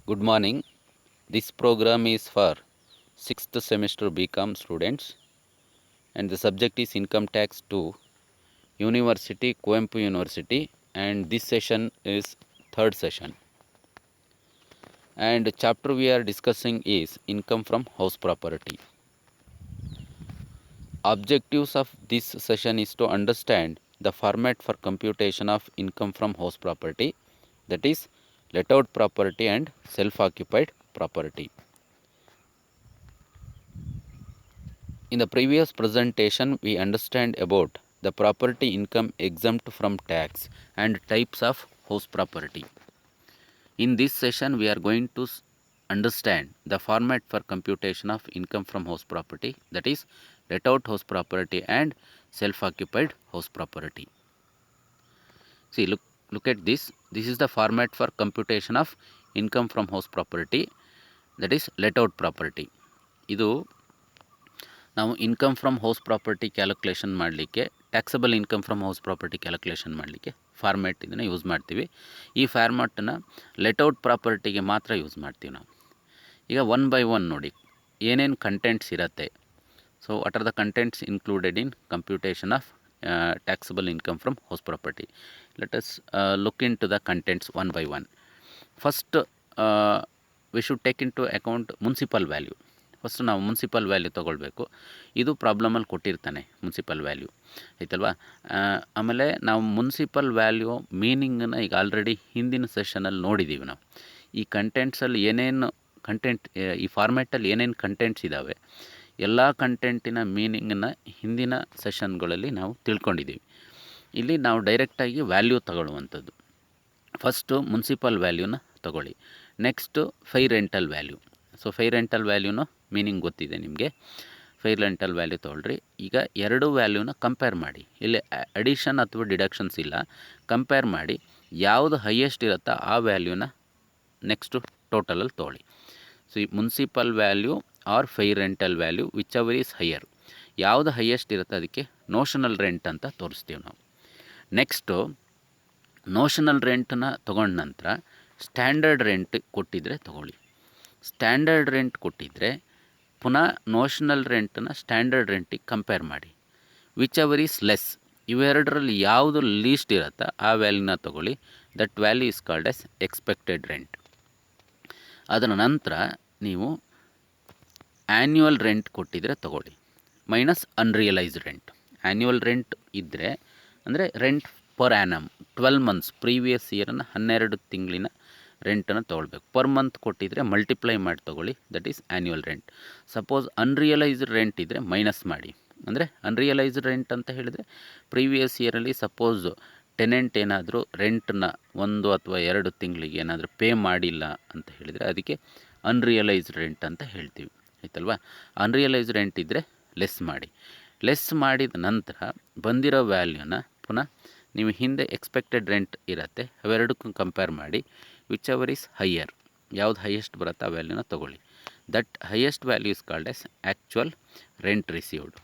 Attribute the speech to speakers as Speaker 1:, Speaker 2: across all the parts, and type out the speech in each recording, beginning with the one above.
Speaker 1: Good morning. This program is for 6th semester BCom students and the subject is Income Tax 2, University, Coimbatore University, and this session is third session. And the chapter we are discussing is Income from House Property. Objectives of this session is to understand the format for computation of income from house property, that is let out property and self-occupied property. In the previous presentation, we understand about the property income exempt from tax and types of house property. In this session, we are going to understand the format for computation of income from house property, that is let out house property and self-occupied house property. See, look at this. This is the format for computation of income from house property, that is let out property. ಇದು ನಾವು income from house property calculation ಮಾಡಲಿಕ್ಕೆ, taxable income from house property calculation ಮಾಡಲಿಕ್ಕೆ format ಇದನ್ನು use ಮಾಡ್ತೀವಿ. ಈ ಫಾರ್ಮ್ಯಾಟನ್ನು let out ಪ್ರಾಪರ್ಟಿಗೆ ಮಾತ್ರ use ಮಾಡ್ತೀವಿ ನಾವು. ಈಗ ಒನ್ ಬೈ ಒನ್ ನೋಡಿ ಏನೇನು ಕಂಟೆಂಟ್ಸ್ ಇರುತ್ತೆ. So what are the contents included in computation of taxable income from house property. Let us look into the contents one by one. First we should take into account municipal value. First ನಾವು municipal value ತೊಗೊಳ್ಬೇಕು. ಇದು ಪ್ರಾಬ್ಲಮಲ್ಲಿ ಕೊಟ್ಟಿರ್ತಾನೆ municipal value, ಆಯ್ತಲ್ವಾ. ಆಮೇಲೆ ನಾವು municipal value ಮೀನಿಂಗನ್ನು ಈಗ already ಹಿಂದಿನ ಸೆಷನಲ್ಲಿ ನೋಡಿದ್ದೀವಿ ನಾವು. ಈ ಕಂಟೆಂಟ್ಸಲ್ಲಿ ಏನೇನು ಕಂಟೆಂಟ್, ಈ ಫಾರ್ಮ್ಯಾಟಲ್ಲಿ ಏನೇನು ಕಂಟೆಂಟ್ಸ್ ಇದ್ದಾವೆ, ಎಲ್ಲ ಕಂಟೆಂಟಿನ ಮೀನಿಂಗನ್ನು ಹಿಂದಿನ ಸೆಷನ್ಗಳಲ್ಲಿ ನಾವು ತಿಳ್ಕೊಂಡಿದ್ದೀವಿ. ಇಲ್ಲಿ ನಾವು ಡೈರೆಕ್ಟಾಗಿ ವ್ಯಾಲ್ಯೂ ತಗೊಳ್ಳುವಂಥದ್ದು. ಫಸ್ಟು ಮುನ್ಸಿಪಲ್ ವ್ಯಾಲ್ಯೂನ ತಗೊಳ್ಳಿ. Next fair rental value. So fair rental ವ್ಯಾಲ್ಯೂನು ಮೀನಿಂಗ್ ಗೊತ್ತಿದೆ ನಿಮಗೆ. ಫೈ ರೆಂಟಲ್ ವ್ಯಾಲ್ಯೂ ತೊಗೊಳ್ರಿ. ಈಗ ಎರಡು ವ್ಯಾಲ್ಯೂನ ಕಂಪೇರ್ ಮಾಡಿ. ಇಲ್ಲಿ ಅಡಿಷನ್ ಅಥವಾ ಡಿಡಕ್ಷನ್ಸ್ ಇಲ್ಲ. ಕಂಪೇರ್ ಮಾಡಿ ಯಾವುದು ಹೈಯೆಸ್ಟ್ ಇರುತ್ತೋ ಆ ವ್ಯಾಲ್ಯೂನ ನೆಕ್ಸ್ಟು ಟೋಟಲಲ್ಲಿ ತೊಗೊಳ್ಳಿ. ಸೊ ಈ municipal value or fair rental value whichever is higher, ಯಾವುದು ಹೈಯೆಸ್ಟ್ ಇರುತ್ತೆ ಅದಕ್ಕೆ ನೋಷನಲ್ ರೆಂಟ್ ಅಂತ ತೋರಿಸ್ತೀವಿ ನಾವು. ನೆಕ್ಸ್ಟು ನೋಷನಲ್ ರೆಂಟನ್ನ ತೊಗೊಂಡ ನಂತರ ಸ್ಟ್ಯಾಂಡರ್ಡ್ ರೆಂಟ್ ಕೊಟ್ಟಿದ್ದರೆ ತೊಗೊಳ್ಳಿ. ಸ್ಟ್ಯಾಂಡರ್ಡ್ ರೆಂಟ್ ಕೊಟ್ಟಿದ್ದರೆ ಪುನಃ ನೋಷನಲ್ ರೆಂಟನ್ನು ಸ್ಟ್ಯಾಂಡರ್ಡ್ ರೆಂಟಿಗೆ ಕಂಪೇರ್ ಮಾಡಿ. ವಿಚ್ ಎವರ್ ಈಸ್ ಲೆಸ್, ಇವೆರಡರಲ್ಲಿ ಯಾವುದು ಲೀಸ್ಟ್ ಇರುತ್ತೋ ಆ ವ್ಯಾಲ್ಯೂನ ತೊಗೊಳ್ಳಿ. That value is called as expected rent. ಅದರ ನಂತರ ನೀವು ಆ್ಯನ್ಯುವಲ್ ರೆಂಟ್ ಕೊಟ್ಟಿದ್ದರೆ ತೊಗೊಳ್ಳಿ, minus unrealised rent. Annual rent ಇದ್ದರೆ ಅಂದರೆ rent per annum 12 months, previous ಇಯರನ್ನು 12 ತಿಂಗಳಿನ ರೆಂಟನ್ನು ತೊಗೊಳ್ಬೇಕು. ಪರ್ ಮಂತ್ ಕೊಟ್ಟಿದ್ದರೆ ಮಲ್ಟಿಪ್ಲೈ ಮಾಡಿ ತೊಗೊಳ್ಳಿ, that is annual rent. Suppose unrealised rent ಇದ್ದರೆ ಮೈನಸ್ ಮಾಡಿ. ಅಂದರೆ ಅನ್ರಿಯಲೈಸ್ಡ್ ರೆಂಟ್ ಅಂತ ಹೇಳಿದರೆ ಪ್ರೀವಿಯಸ್ ಇಯರಲ್ಲಿ ಸಪೋಸ್ ಟೆನೆಂಟ್ ಏನಾದರೂ ರೆಂಟನ್ನ 1 ಅಥವಾ 2 ತಿಂಗಳಿಗೆ ಏನಾದರೂ ಪೇ ಮಾಡಿಲ್ಲ ಅಂತ ಹೇಳಿದರೆ ಅದಕ್ಕೆ ಅನ್ರಿಯಲೈಸ್ಡ್ ರೆಂಟ್ ಅಂತ ಹೇಳ್ತೀವಿ, ಆಯ್ತಲ್ವಾ. ಅನ್ರಿಯಲೈಸ್ಡ್ ರೆಂಟ್ ಇದ್ದರೆ ಲೆಸ್ ಮಾಡಿ. ಲೆಸ್ ಮಾಡಿದ ನಂತರ ಬಂದಿರೋ ವ್ಯಾಲ್ಯೂನ ಪುನಃ ನೀವು ಹಿಂದೆ ಎಕ್ಸ್ಪೆಕ್ಟೆಡ್ ರೆಂಟ್ ಇರುತ್ತೆ ಅವೆರಡಕ್ಕೂ ಕಂಪೇರ್ ಮಾಡಿ. ವಿಚ್ ಎವರ್ ಈಸ್ ಹೈಯರ್, ಯಾವ್ದು ಹೈಯೆಸ್ಟ್ ಬರುತ್ತೆ ಆ ವ್ಯಾಲ್ಯೂನ ತೊಗೊಳ್ಳಿ. That highest value is called S actual rent received.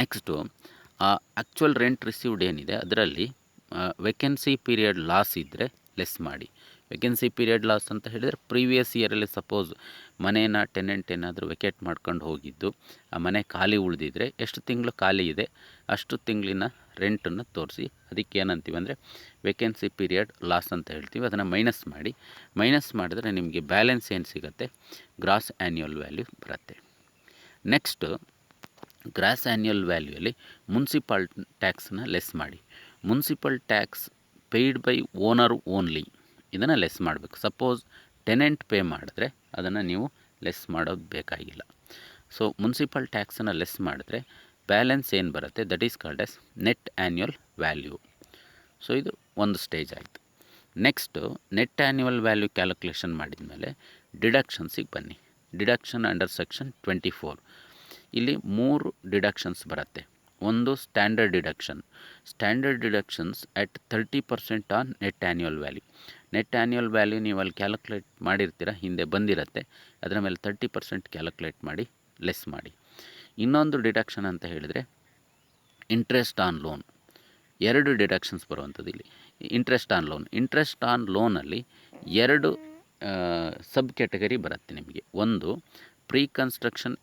Speaker 1: Next ಆ ಆ್ಯಕ್ಚುಯಲ್ ರೆಂಟ್ ರಿಸೀವ್ಡ್ ಏನಿದೆ ಅದರಲ್ಲಿ ವೇಕೆನ್ಸಿ ಪೀರಿಯಡ್ ಲಾಸ್ ಇದ್ದರೆ ಲೆಸ್ ಮಾಡಿ. ವೇಕೆನ್ಸಿ ಪೀರಿಯಡ್ ಲಾಸ್ ಅಂತ ಹೇಳಿದರೆ ಪ್ರೀವಿಯಸ್ ಇಯರಲ್ಲಿ ಸಪೋಸ್ ಮನೇನ ಟೆನೆಂಟ್ ಏನಾದರೂ ವೆಕೇಟ್ ಮಾಡ್ಕೊಂಡು ಹೋಗಿದ್ದು, ಆ ಮನೆ ಖಾಲಿ ಉಳಿದಿದ್ರೆ ಎಷ್ಟು ತಿಂಗಳು ಖಾಲಿ ಇದೆ ಅಷ್ಟು ತಿಂಗಳಿನ ರೆಂಟನ್ನು ತೋರಿಸಿ ಅದಕ್ಕೆ ಏನಂತೀವಿ ಅಂದರೆ ವೇಕೆನ್ಸಿ ಪೀರಿಯಡ್ ಲಾಸ್ ಅಂತ ಹೇಳ್ತೀವಿ. ಅದನ್ನು ಮೈನಸ್ ಮಾಡಿ. ಮೈನಸ್ ಮಾಡಿದ್ರೆ ನಿಮಗೆ ಬ್ಯಾಲೆನ್ಸ್ ಏನು ಸಿಗುತ್ತೆ, ಗ್ರಾಸ್ ಆ್ಯನ್ಯುವಲ್ ವ್ಯಾಲ್ಯೂ ಬರುತ್ತೆ. ನೆಕ್ಸ್ಟು ಗ್ರಾಸ್ ಆ್ಯನ್ಯುವಲ್ ವ್ಯಾಲ್ಯೂಯಲ್ಲಿ ಮುನ್ಸಿಪಲ್ ಟ್ಯಾಕ್ಸನ್ನ ಲೆಸ್ ಮಾಡಿ. Municipal tax paid by owner only, ಇದನ್ನು ಲೆಸ್ ಮಾಡಬೇಕು. ಸಪೋಸ್ ಟೆನೆಂಟ್ ಪೇ ಮಾಡಿದ್ರೆ ಅದನ್ನು ನೀವು ಲೆಸ್ ಮಾಡೋದು ಬೇಕಾಗಿಲ್ಲ. ಸೊ ಮುನ್ಸಿಪಲ್ ಟ್ಯಾಕ್ಸನ್ನು ಲೆಸ್ ಮಾಡಿದ್ರೆ ಬ್ಯಾಲೆನ್ಸ್ ಏನು ಬರುತ್ತೆ, that is called S net annual value. So ಇದು ಒಂದು ಸ್ಟೇಜ್ ಆಯಿತು. Next net annual value calculation ಮಾಡಿದ ಮೇಲೆ ಡಿಡಕ್ಷನ್ಸಿಗೆ ಬನ್ನಿ. ಡಿಡಕ್ಷನ್ ಅಂಡರ್ ಸೆಕ್ಷನ್ 24 ಇಲ್ಲಿ 3 ಡಿಡಕ್ಷನ್ಸ್ ಬರುತ್ತೆ. ಒಂದು standard deduction. Standard deductions at 30% on net annual value. Net annual value ನೀವು ಅಲ್ಲಿ ಕ್ಯಾಲ್ಕುಲೇಟ್ ಮಾಡಿರ್ತೀರ, ಹಿಂದೆ ಬಂದಿರುತ್ತೆ, ಅದರ ಮೇಲೆ 30% ಕ್ಯಾಲ್ಕುಲೇಟ್ ಮಾಡಿ ಲೆಸ್ ಮಾಡಿ. ಇನ್ನೊಂದು ಡಿಡಕ್ಷನ್ ಅಂತ ಹೇಳಿದರೆ ಇಂಟ್ರೆಸ್ಟ್ ಆನ್ ಲೋನ್. 2 ಡಿಡಕ್ಷನ್ಸ್ ಬರುವಂಥದ್ದು ಇಲ್ಲಿ. Interest on loan. Interest on ಲೋನಲ್ಲಿ 2 ಸಬ್ ಕ್ಯಾಟಗರಿ ಬರುತ್ತೆ ನಿಮಗೆ. ಒಂದು ಪ್ರೀ ಕನ್ಸ್ಟ್ರಕ್ಷನ್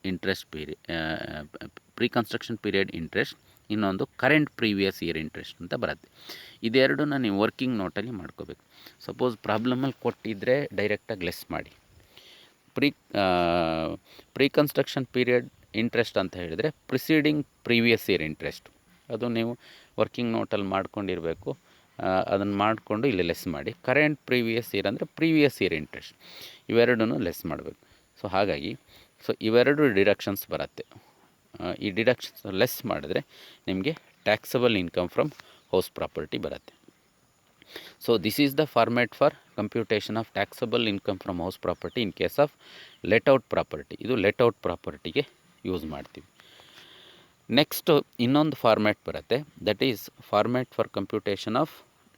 Speaker 1: ಪೀರಿಯಡ್ ಇಂಟ್ರೆಸ್ಟ್, ಇನ್ನೊಂದು ಕರೆಂಟ್ ಪ್ರೀವಿಯಸ್ ಇಯರ್ ಇಂಟ್ರೆಸ್ಟ್ ಅಂತ ಬರುತ್ತೆ. ಇದೆರಡನ್ನ ನೀವು ವರ್ಕಿಂಗ್ ನೋಟಲ್ಲಿ ಮಾಡ್ಕೋಬೇಕು. ಸಪೋಸ್ ಪ್ರಾಬ್ಲಮಲ್ಲಿ ಕೊಟ್ಟಿದ್ದರೆ ಡೈರೆಕ್ಟಾಗಿ ಲೆಸ್ ಮಾಡಿ. ಪ್ರೀ ಕನ್ಸ್ಟ್ರಕ್ಷನ್ ಪೀರಿಯಡ್ ಇಂಟ್ರೆಸ್ಟ್ ಅಂತ ಹೇಳಿದರೆ ಪ್ರಿಸೀಡಿಂಗ್ ಪ್ರೀವಿಯಸ್ ಇಯರ್ ಇಂಟ್ರೆಸ್ಟ್, ಅದು ನೀವು ವರ್ಕಿಂಗ್ ನೋಟಲ್ಲಿ ಮಾಡ್ಕೊಂಡಿರಬೇಕು. ಅದನ್ನು ಮಾಡಿಕೊಂಡು ಇಲ್ಲಿ ಲೆಸ್ ಮಾಡಿ. ಕರೆಂಟ್ ಪ್ರೀವಿಯಸ್ ಇಯರ್ ಅಂದರೆ ಪ್ರೀವಿಯಸ್ ಇಯರ್ ಇಂಟ್ರೆಸ್ಟ್, ಇವೆರಡೂ ಲೆಸ್ ಮಾಡಬೇಕು. ಸೊ ಹಾಗಾಗಿ ಇವೆರಡು ಡಿಡಕ್ಷನ್ಸ್ ಬರುತ್ತೆ. ಈ ಡಿಡಕ್ಷನ್ಸ್ ಲೆಸ್ ಮಾಡಿದ್ರೆ ನಿಮಗೆ taxable income from house property ಬರುತ್ತೆ. So this is the format for computation of taxable income from house property in case of let out property. ಇದು ಲೆಟ್ಔಟ್ ಪ್ರಾಪರ್ಟಿಗೆ ಯೂಸ್ ಮಾಡ್ತೀವಿ. ನೆಕ್ಸ್ಟು ಇನ್ನೊಂದು ಫಾರ್ಮ್ಯಾಟ್ ಬರುತ್ತೆ, that is format for computation of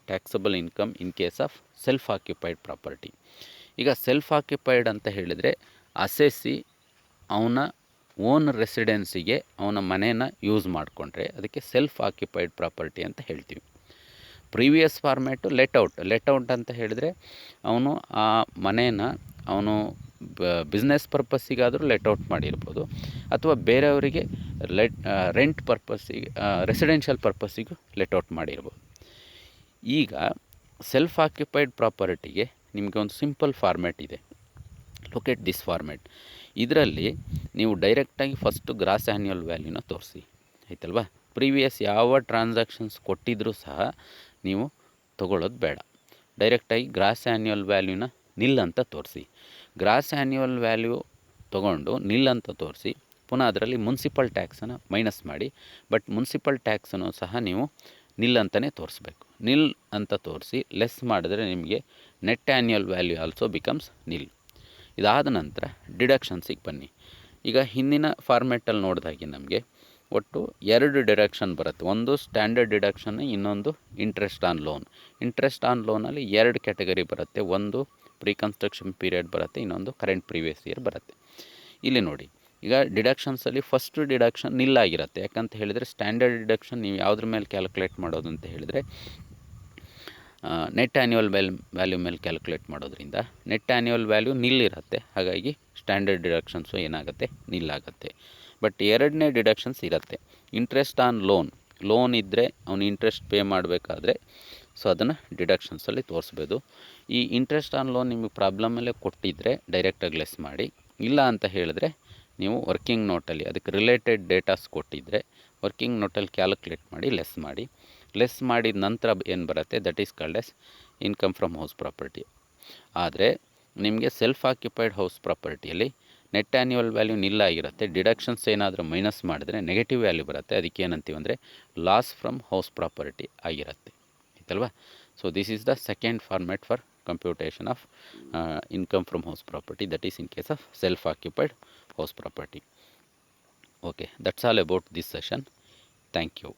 Speaker 1: taxable income in case of self occupied property. ಈಗ self occupied ಅಂತ ಹೇಳಿದರೆ assessee ಅವನ own ರೆಸಿಡೆನ್ಸಿಗೆ ಅವನ ಮನೇನ ಯೂಸ್ ಮಾಡಿಕೊಂಡ್ರೆ ಅದಕ್ಕೆ ಸೆಲ್ಫ್ ಆಕ್ಯುಪೈಡ್ ಪ್ರಾಪರ್ಟಿ ಅಂತ ಹೇಳ್ತೀವಿ. ಪ್ರೀವಿಯಸ್ ಫಾರ್ಮ್ಯಾಟು ಲೆಟ್ಔಟ್ ಅಂತ ಹೇಳಿದರೆ ಅವನು ಆ ಮನೇನ ಅವನು ಬಿಸ್ನೆಸ್ ಪರ್ಪಸ್ಸಿಗಾದರೂ ಲೆಟ್ಔಟ್ ಮಾಡಿರ್ಬೋದು, ಅಥವಾ ಬೇರೆಯವರಿಗೆ ರೆಂಟ್ ಪರ್ಪಸ್ಸಿಗೆ ರೆಸಿಡೆನ್ಷಿಯಲ್ ಪರ್ಪಸ್ಸಿಗೂ ಲೆಟ್ಔಟ್ ಮಾಡಿರ್ಬೋದು. ಈಗ ಸೆಲ್ಫ್ ಆಕ್ಯುಪೈಡ್ ಪ್ರಾಪರ್ಟಿಗೆ ನಿಮಗೆ ಒಂದು ಸಿಂಪಲ್ ಫಾರ್ಮ್ಯಾಟ್ ಇದೆ. Locate this format. ಇದರಲ್ಲಿ ನೀವು ಡೈರೆಕ್ಟಾಗಿ ಫಸ್ಟು ಗ್ರಾಸ್ ಆ್ಯನ್ಯುವಲ್ ವ್ಯಾಲ್ಯೂನ ತೋರಿಸಿ, ಆಯ್ತಲ್ವಾ. ಪ್ರೀವಿಯಸ್ ಯಾವ ಟ್ರಾನ್ಸಾಕ್ಷನ್ಸ್ ಕೊಟ್ಟಿದ್ರೂ ಸಹ ನೀವು ತೊಗೊಳ್ಳೋದು ಬೇಡ. ಡೈರೆಕ್ಟಾಗಿ ಗ್ರಾಸ್ ಆ್ಯನ್ಯುವಲ್ ವ್ಯಾಲ್ಯೂನ ನಿಲ್ ಅಂತ ತೋರಿಸಿ. ಗ್ರಾಸ್ ಆ್ಯನ್ಯುವಲ್ ವ್ಯಾಲ್ಯೂ ತೊಗೊಂಡು ನಿಲ್ ಅಂತ ತೋರಿಸಿ, ಪುನಃ ಅದರಲ್ಲಿ ಮುನ್ಸಿಪಲ್ ಟ್ಯಾಕ್ಸನ್ನು ಮೈನಸ್ ಮಾಡಿ. ಬಟ್ ಮುನ್ಸಿಪಲ್ ಟ್ಯಾಕ್ಸನ್ನು ಸಹ ನೀವು ನಿಲ್ ಅಂತಲೇ ತೋರಿಸ್ಬೇಕು. ನಿಲ್ ಅಂತ ತೋರಿಸಿ ಲೆಸ್ ಮಾಡಿದ್ರೆ ನಿಮಗೆ net annual value also becomes nil. ಇದಾದ ನಂತರ ಡಿಡಕ್ಷನ್ಸಿಗೆ ಬನ್ನಿ. ಈಗ ಹಿಂದಿನ ಫಾರ್ಮ್ಯಾಟಲ್ಲಿ ನೋಡಿದಾಗೆ ನಮಗೆ ಒಟ್ಟು 2 ಡಿಡಕ್ಷನ್ ಬರುತ್ತೆ. ಒಂದು ಸ್ಟ್ಯಾಂಡರ್ಡ್ ಡಿಡಕ್ಷನ್, ಇನ್ನೊಂದು interest on loan. Interest on ಲೋನಲ್ಲಿ 2 ಕ್ಯಾಟಗರಿ ಬರುತ್ತೆ. ಒಂದು ಪ್ರೀ ಕನ್ಸ್ಟ್ರಕ್ಷನ್ ಪೀರಿಯಡ್ ಬರುತ್ತೆ, ಇನ್ನೊಂದು ಕರೆಂಟ್ ಪ್ರೀವಿಯಸ್ ಇಯರ್ ಬರುತ್ತೆ. ಇಲ್ಲಿ ನೋಡಿ, ಈಗ ಡಿಡಕ್ಷನ್ಸಲ್ಲಿ ಫಸ್ಟ್ ಡಿಡಕ್ಷನ್ ನಿಲ್ ಆಗಿರುತ್ತೆ. ಯಾಕಂತ ಹೇಳಿದರೆ ಸ್ಟ್ಯಾಂಡರ್ಡ್ ಡಿಡಕ್ಷನ್ ನೀವು ಯಾವುದ್ರ ಮೇಲೆ ಕ್ಯಾಲ್ಕುಲೇಟ್ ಮಾಡೋದು ಅಂತ ಹೇಳಿದರೆ ನೆಟ್ ಆ್ಯನ್ಯುವಲ್ ವ್ಯಾಲ್ಯೂ ಮೇಲೆ ಕ್ಯಾಲ್ಕುಲೇಟ್ ಮಾಡೋದ್ರಿಂದ ನೆಟ್ ಆ್ಯನ್ಯುವಲ್ ವ್ಯಾಲ್ಯೂ ನಿಲ್ ಇರುತ್ತೆ. ಹಾಗಾಗಿ ಸ್ಟ್ಯಾಂಡರ್ಡ್ ಡಿಡಕ್ಷನ್ಸು ಏನಾಗುತ್ತೆ, ನಿಲ್ ಆಗುತ್ತೆ. ಬಟ್ ಎರಡನೇ ಡಿಡಕ್ಷನ್ಸ್ ಇರುತ್ತೆ. ಇಂಟ್ರೆಸ್ಟ್ ಆನ್ ಲೋನ್ ಇದ್ದರೆ ಅವನು ಇಂಟ್ರೆಸ್ಟ್ ಪೇ ಮಾಡಬೇಕಾದ್ರೆ ಅದನ್ನು ಡಿಡಕ್ಷನ್ಸಲ್ಲಿ ತೋರಿಸ್ಬೋದು. ಈ ಇಂಟ್ರೆಸ್ಟ್ ಆನ್ ಲೋನ್ ನಿಮಗೆ ಪ್ರಾಬ್ಲಮಲ್ಲೇ ಕೊಟ್ಟಿದ್ದರೆ ಡೈರೆಕ್ಟಾಗಿ ಲೆಸ್ ಮಾಡಿ. ಇಲ್ಲ ಅಂತ ಹೇಳಿದ್ರೆ ನೀವು ವರ್ಕಿಂಗ್ ನೋಟಲ್ಲಿ ಅದಕ್ಕೆ ರಿಲೇಟೆಡ್ ಡೇಟಾಸ್ ಕೊಟ್ಟಿದ್ದರೆ ವರ್ಕಿಂಗ್ ನೋಟಲ್ಲಿ ಕ್ಯಾಲ್ಕುಲೇಟ್ ಮಾಡಿ ಲೆಸ್ ಮಾಡಿದ ನಂತರ ಏನು ಬರುತ್ತೆ, that is called as income from house property. ಆದರೆ ನಿಮಗೆ ಸೆಲ್ಫ್ ಆಕ್ಯುಪೈಡ್ ಹೌಸ್ ಪ್ರಾಪರ್ಟಿಯಲ್ಲಿ ನೆಟ್ ಆ್ಯನ್ಯುವಲ್ ವ್ಯಾಲ್ಯೂ ನಿಲ್ ಆಗಿರುತ್ತೆ. ಡಿಡಕ್ಷನ್ಸ್ ಏನಾದರೂ ಮೈನಸ್ ಮಾಡಿದ್ರೆ ನೆಗೆಟಿವ್ ವ್ಯಾಲ್ಯೂ ಬರುತ್ತೆ. ಅದಕ್ಕೆ ಏನಂತೀವಿ ಅಂದರೆ ಲಾಸ್ ಫ್ರಮ್ ಹೌಸ್ ಪ್ರಾಪರ್ಟಿ ಆಗಿರುತ್ತೆ, ಆಯ್ತಲ್ವಾ. So this is the second format for computation of income from house property, that is in case of self occupied house property. Okay, that's all about this session. Thank you.